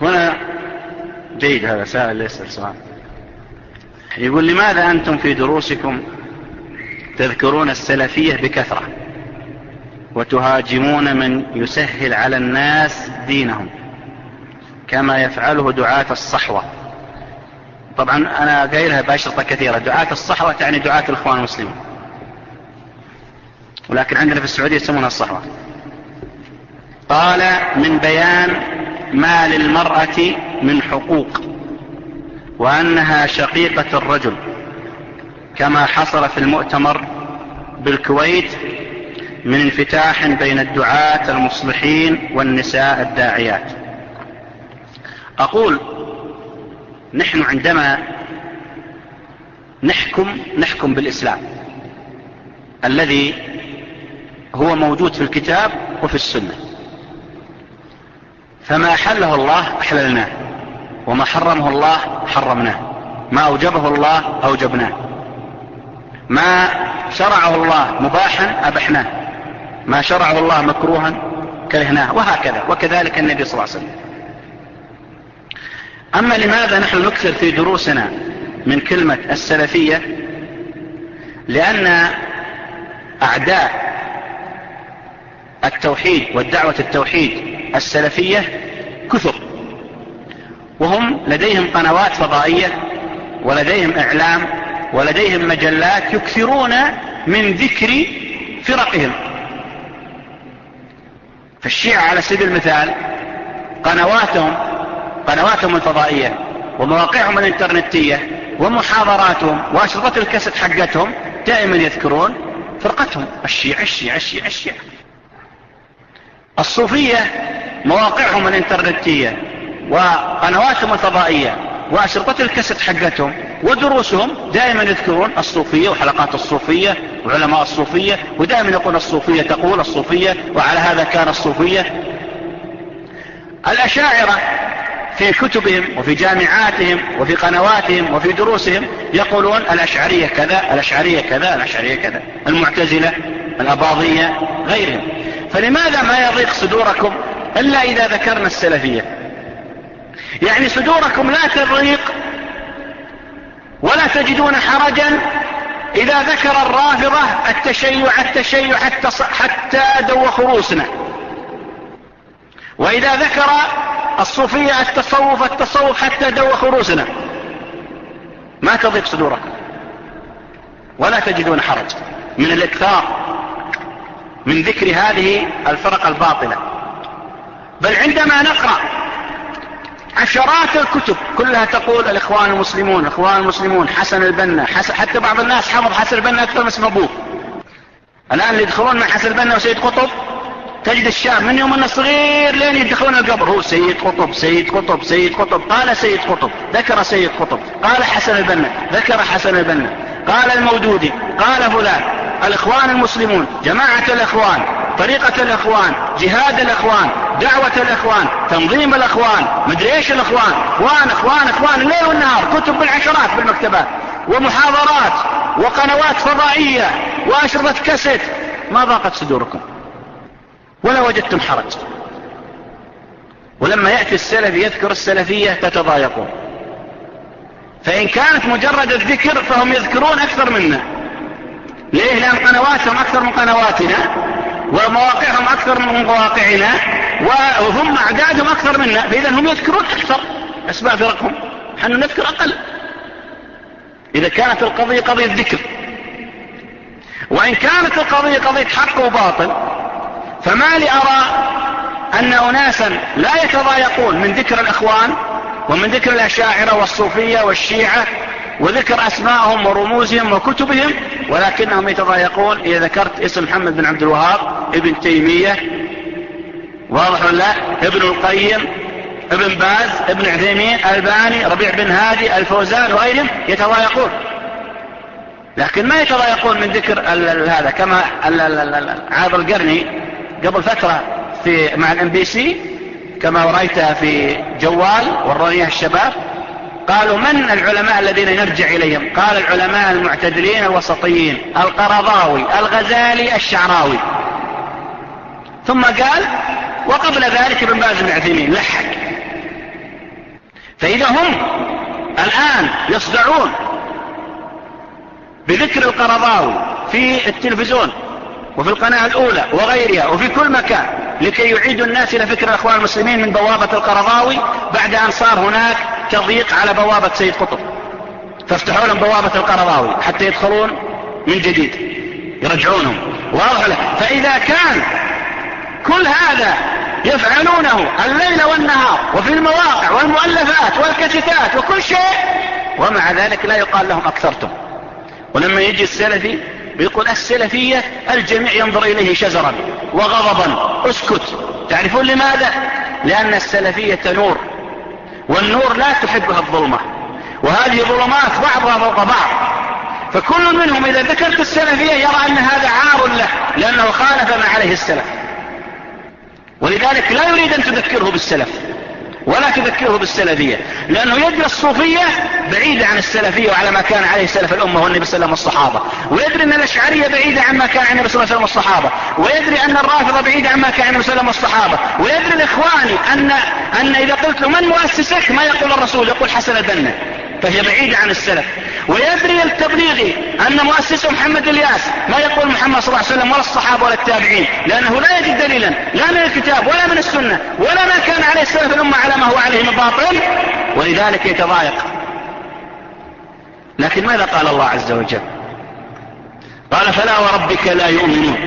هنا جيد هذا سائل يسأل سؤال، يقول لماذا أنتم في دروسكم تذكرون السلفية بكثرة وتهاجمون من يسهل على الناس دينهم كما يفعله دعاة الصحوة؟ طبعا أنا قايلها بأشرطة كثيرة، دعاة الصحوة تعني دعاة الإخوان المسلمين، ولكن عندنا في السعودية يسمونها الصحوة. قال: من بيان ما للمرأة من حقوق وأنها شقيقة الرجل كما حصل في المؤتمر بالكويت من انفتاح بين الدعاة المصلحين والنساء الداعيات. أقول: نحن عندما نحكم بالإسلام الذي هو موجود في الكتاب وفي السنة، فما حله الله أحللناه، وما حرمه الله حرمناه، ما أوجبه الله أوجبناه، ما شرعه الله مباحا أبحناه، ما شرعه الله مكروها كرهناه، وهكذا. وكذلك النبي صلى الله عليه وسلم. أما لماذا نحن نكثر في دروسنا من كلمة السلفية؟ لأن أعداء التوحيد والدعوة التوحيد السلفية كثر، وهم لديهم قنوات فضائية ولديهم إعلام ولديهم مجلات يكثرون من ذكر فرقهم. فالشيعة على سبيل المثال قنواتهم الفضائية ومواقعهم الانترنتية ومحاضراتهم وأشرطة الكاسيت حقتهم دائما يذكرون فرقتهم الشيعة. الصوفية مواقعهم الانترنتية وقنواتهم الفضائية وأشرطة الكاسيت حقتهم ودروسهم دائما يذكرون الصوفية وحلقات الصوفية وعلماء الصوفية، ودائما يقول الصوفية تقول الصوفية، وعلى هذا كان الصوفية. الأشاعرة في كتبهم وفي جامعاتهم وفي قنواتهم وفي دروسهم يقولون الأشعرية كذا الأشعرية كذا الأشعرية كذا، المعتزلة الأباضية غيرهم. فلماذا ما يضيق صدوركم إلا إذا ذكرنا السلفية؟ يعني صدوركم لا تضيق ولا تجدون حرجا إذا ذكر الرافضة التشيع حتى دوخوا رؤوسنا، وإذا ذكر الصوفية التصوف حتى دوخوا رؤوسنا. ما تضيق صدوركم ولا تجدون حرج من الإكثار من ذكر هذه الفرق الباطلة. بل عندما نقرأ عشرات الكتب كلها تقول الإخوان المسلمون حسن البنا، حتى بعض الناس حفظ حسن البنا أكثر من اسم أبوه. الآن اللي يدخلون مع حسن البنا وسيد قطب تجد الشاب من يوم الصغير لين يدخلون القبر هو سيد قطب قال سيد قطب ذكر سيد قطب قال حسن البنا ذكر حسن البنا قال المودودي قال فلان. الإخوان المسلمون، جماعة الإخوان، طريقة الإخوان، جهاد الإخوان، دعوة الإخوان، تنظيم الإخوان، مدري إيش الإخوان، إخوان الليل والنهار، كتب بالعشرات بالمكتبات ومحاضرات وقنوات فضائية وأشرطة كاسيت. ما ضاقت صدوركم ولا وجدتم حرج، ولما يأتي السلفي يذكر السلفية تتضايقون. فإن كانت مجرد الذكر فهم يذكرون أكثر منا. ليه؟ لأن قنواتهم أكثر من قنواتنا ومواقعهم أكثر من مواقعنا وهم أعدادهم أكثر منا، فإذا هم يذكرون أكثر أسباب فرقهم، نحن نذكر أقل إذا كانت القضية قضية ذكر. وإن كانت القضية قضية حق وباطل فما لي أرى أن أناسا لا يتضايقون من ذكر الإخوان ومن ذكر الأشاعرة والصوفية والشيعة وذكر أسمائهم ورموزهم وكتبهم، ولكنهم يتضايقون إذا ذكرت اسم محمد بن عبد الوهاب، ابن تيمية، واضح ولا ابن القيم، ابن باز، ابن عثيمين، الباني، ربيع بن هادي، الفوزان وغيرهم، يتضايقون. لكن ما يتضايقون من ذكر هذا. كما عاض القرني قبل فترة مع الMBC كما رأيتها في جوال ورونيها الشباب، قالوا من العلماء الذين نرجع إليهم؟ قال العلماء المعتدلين الوسطيين، القرضاوي، الغزالي، الشعراوي. ثم قال وقبل ذلك ابن باز بن عثيمين، لحق. فإذا هم الآن يصدعون بذكر القرضاوي في التلفزيون وفي القناة الأولى وغيرها وفي كل مكان لكي يعيدوا الناس إلى فكر الأخوان المسلمين من بوابة القرضاوي بعد أن صار هناك تضييق على بوابة سيد قطب، فافتحوا لهم بوابة القرضاوي حتى يدخلون من جديد يرجعونهم. واضح له. فإذا كان كل هذا يفعلونه الليل والنهار وفي المواقع والمؤلفات والكتتات وكل شيء، ومع ذلك لا يقال لهم أكثرتم. ولما يجي السلفي بيقول السلفية الجميع ينظر إليه شزرا وغضبا، اسكت. تعرفون لماذا؟ لأن السلفية نور، والنور لا تحبها الظلمة، وهذه ظلمات بعضها فوق بعض. فكل منهم إذا ذكرت السلفية يرى أن هذا عار له لأنه خالف ما عليه السلف، ولذلك لا يريد أن تذكره بالسلف ولا تذكره بالسلفية، لأنه يدري الصوفية بعيدة عن السلفية وعلى ما كان عليه سلف الأمة والنبي صلى الله عليه وسلم والصحابة، ويدري أن الأشعرية بعيدة عن ما كان عن النبي صلى الله عليه وسلم والصحابة، ويدري أن الرافضة بعيدة عن ما كان عن النبي صلى الله عليه وسلم والصحابة، ويدري الإخواني أن إذا قلت له من مؤسسك ما يقول الرسول، يقول حسن البنا، فهي بعيدة عن السلف. ويدري التبليغي أن مؤسسه محمد الياس ما يقول محمد صلى الله عليه وسلم ولا الصحابة ولا التابعين، لأنه لا يجد دليلا لا من الكتاب ولا من السنة ولا ما كان عليه السلف الأمة على ما هو عليه من باطل، ولذلك يتضايق. لكن ماذا قال الله عز وجل؟ قال فلا وربك لا يؤمنون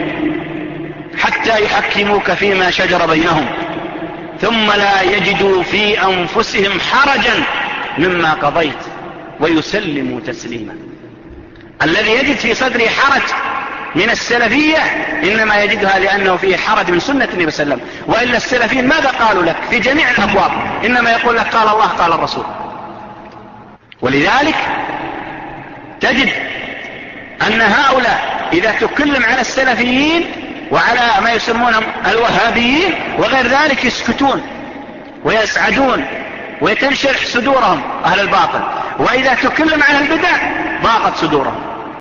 حتى يحكموك فيما شجر بينهم ثم لا يجدوا في أنفسهم حرجا مما قضيت ويسلموا تسليما. الذي يجد في صدره حرج من السلفية إنما يجدها لأنه فيه حرج من سنة النبي صلى الله عليه وسلم، وإلا السلفيين ماذا قالوا لك في جميع الأبواب؟ إنما يقول لك قال الله قال الرسول. ولذلك تجد أن هؤلاء إذا تكلم على السلفيين وعلى ما يسمونهم الوهابيين وغير ذلك يسكتون ويسعدون ويتنشرح صدورهم أهل الباطل، وإذا تكلم على البدع ضاقت صدورهم.